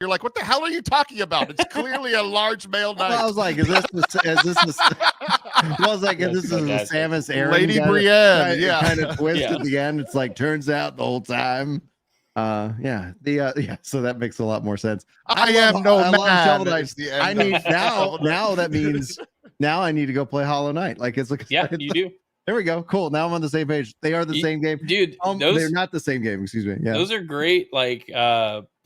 You're like, what the hell are you talking about? It's clearly a large male knight. Well, I was like, is this I was like, this is a Samus Aran Lady Brienne, kind of twist at the end. It's like, turns out the whole time. So that makes a lot more sense. I am no man. I need now that means now I need to go play Hollow Knight. Like it's like you do. There we go. Cool. Now I'm on the same page. They are the same game, dude. They're not the same game. Excuse me. Yeah, those are great. Like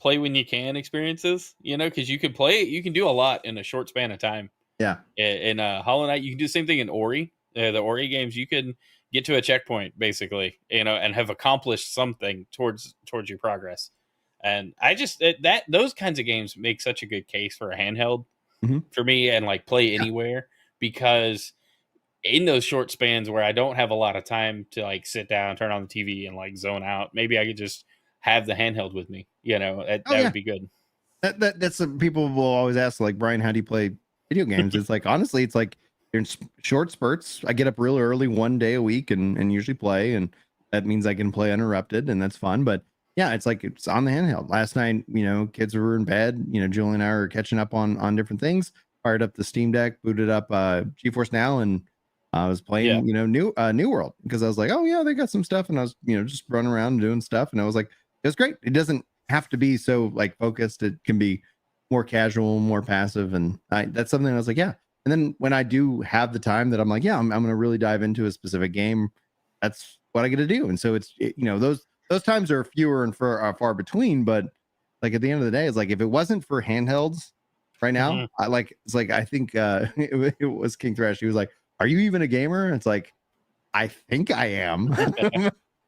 play when you can experiences. You know, because you can play. You can do a lot in a short span of time. Yeah. In Hollow Knight, you can do the same thing in Ori. The Ori games, you can get to a checkpoint basically, you know, and have accomplished something towards your progress. And I just those kinds of games make such a good case for a handheld for me, and like play anywhere, because in those short spans where I don't have a lot of time to like sit down, turn on the TV and like zone out, maybe I could just have the handheld with me, you know, that would be good. That's people will always ask, like, Brian, how do you play video games? It's like, honestly, it's like you're in short spurts. I get up real early one day a week and usually play, and that means I can play uninterrupted, and that's fun. But yeah, it's like it's on the handheld. Last night, you know, kids were in bed, you know, Julie and I were catching up on different things, fired up the Steam Deck, booted up GeForce Now, and I was playing, you know, New World, because I was like, oh yeah, they got some stuff, and I was, you know, just running around and doing stuff, and I was like, it's great. It doesn't have to be so like focused. It can be more casual, more passive, and that's something I was like, yeah. And then when I do have the time that I'm like, yeah, I'm going to really dive into a specific game, that's what I get to do. And so you know, those times are fewer and far between, but like at the end of the day, it's like, if it wasn't for handhelds right now, I think it was King Thresh. He was like, are you even a gamer? It's like, I think I am.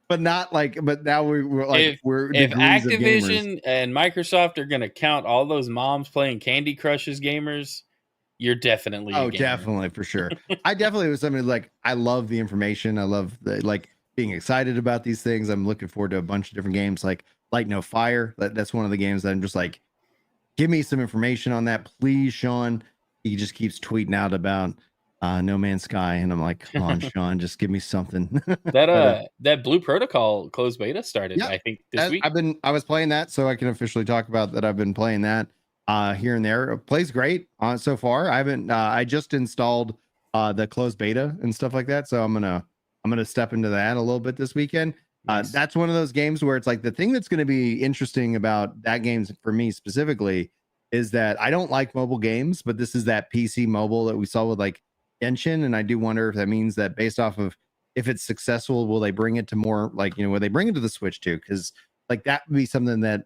But not like, but now we're like, if Activision and Microsoft are going to count all those moms playing Candy Crush as gamers, you're definitely a gamer. Definitely, for sure. I definitely was somebody like, I love the information. I love the, like, being excited about these things. I'm looking forward to a bunch of different games, like Light No Fire. That's one of the games that I'm just like, give me some information on that, please, Sean. He just keeps tweeting out about No Man's Sky, and I'm like, come on, Sean, just give me something. That Blue Protocol closed beta started, I think, this week. I was playing that, so I can officially talk about that. I've been playing that here and there. It plays great so far. I just installed the closed beta and stuff like that, so I'm gonna step into that a little bit this weekend. Nice. That's one of those games where it's like, the thing that's going to be interesting about that game for me specifically is that I don't like mobile games, but this is that PC mobile that we saw with like Genshin, and I do wonder if that means that based off of if it's successful, will they bring it to more, like, you know, will they bring it to the Switch too? Because like that would be something that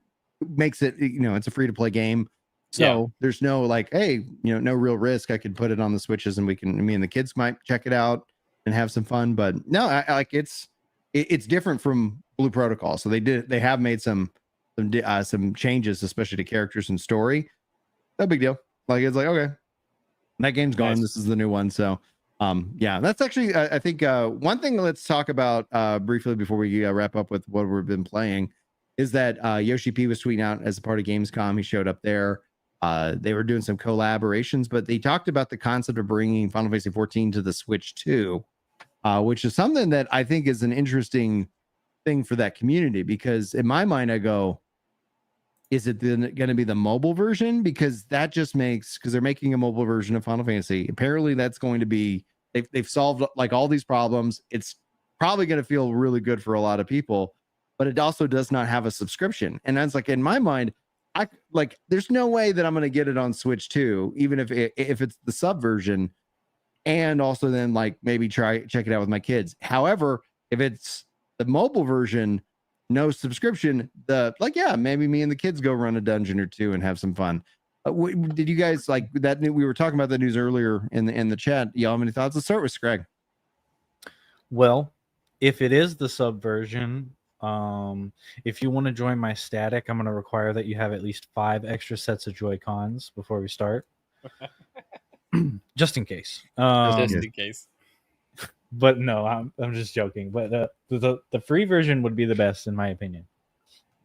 makes it, you know, it's a free to play game, so there's no like, hey, you know, no real risk. I could put it on the Switches, and me and the kids might check it out and have some fun. But no, I like it's different from Blue Protocol, so they have made some changes, especially to characters and story. No big deal. Like, it's like, okay, that game's gone. Nice. This is the new one. So, that's actually, I think, one thing let's talk about briefly before we wrap up with what we've been playing is that Yoshi P was tweeting out as a part of Gamescom. He showed up there. They were doing some collaborations, but they talked about the concept of bringing Final Fantasy 14 to the Switch too, which is something that I think is an interesting thing for that community, because in my mind, I go, is it going to be the mobile version? Because that just makes, because they're making a mobile version of Final Fantasy. Apparently that's going to be, they've solved like all these problems. It's probably going to feel really good for a lot of people, but it also does not have a subscription. And that's like, in my mind, I like, there's no way that I'm going to get it on Switch too, even if it's the sub version, and also then like maybe check it out with my kids. However, if it's the mobile version, no subscription, maybe me and the kids go run a dungeon or two and have some fun. Did you guys like that? We were talking about that news earlier in the chat. Y'all have any thoughts? Let's start with Scrag. Well, if it is the sub version, if you want to join my static, I'm going to require that you have at least 5 extra sets of Joy-Cons before we start. Just in case. Just in case. But no, I'm just joking. But the free version would be the best, in my opinion.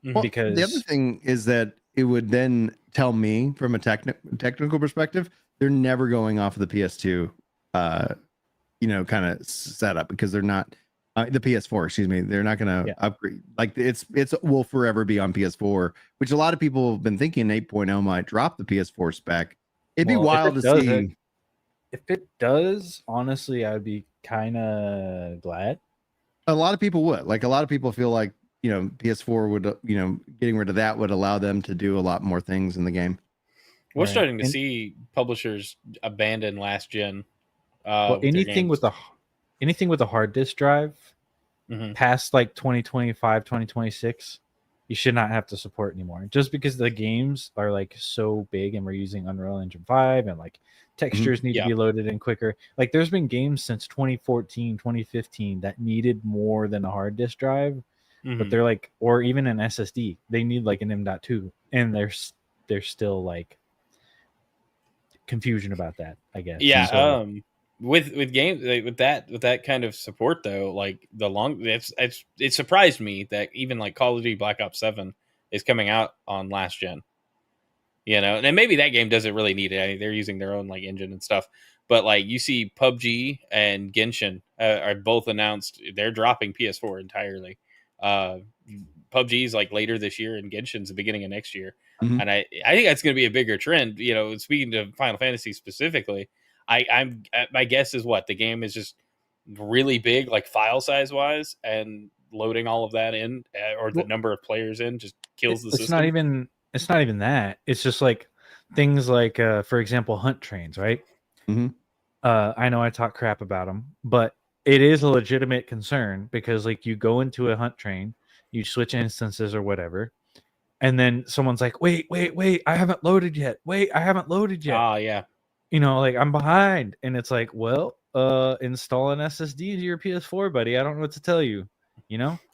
Well, because the other thing is that it would then tell me from a technical perspective, they're never going off of the PS2, kind of setup, because they're not The PS4, excuse me. They're not going to Yeah. upgrade. Like it's will forever be on PS4, which a lot of people have been thinking 8.0 might drop the PS4 spec. It'd be Well, if wild it to does, see. If it does, honestly, I'd be kind of glad. A lot of people would. Like a lot of people feel like, PS4 would, getting rid of that would allow them to do a lot more things in the game. We're Right. starting to And- see publishers abandon last gen. Well, with their anything with a hard disk drive Mhm. past like 2025, 2026, you should not have to support anymore. Just because the games are like so big and we're using Unreal Engine 5 and like textures need Yeah. to be loaded in quicker. Like there's been games since 2014, 2015 that needed more than a hard disk drive, but Mhm. they're like, or even an SSD, they need like an M.2, and there's still like confusion about that, I guess. Yeah, So, with games with that kind of support though, like it surprised me that even like Call of Duty Black Ops 7 is coming out on last gen. And maybe that game doesn't really need it. I mean, they're using their own like engine and stuff. But like you see, PUBG and Genshin are both announced they're dropping PS4 entirely. PUBG is like later this year, and Genshin's the beginning of next year. Mhm. And I think that's going to be a bigger trend. Speaking to Final Fantasy specifically, I'm my guess is what the game is just really big, like file size wise, and loading all of that in, or the Well, number of players in just kills the it's system. not even that. It's just like things like, for example, hunt trains, right? Mhm. I know I talk crap about them, but it is a legitimate concern because like you go into a hunt train, you switch instances or whatever, and then someone's like, wait, I haven't loaded yet. Wait, I haven't loaded yet. Ah, yeah. Like I'm behind. And it's like, well, install an SSD into your PS4, buddy. I don't know what to tell you.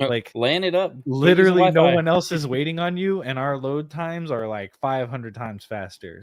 Like Land it up. Use the literally no Wi-Fi. one else is waiting on you, and our load times are like 500 times faster.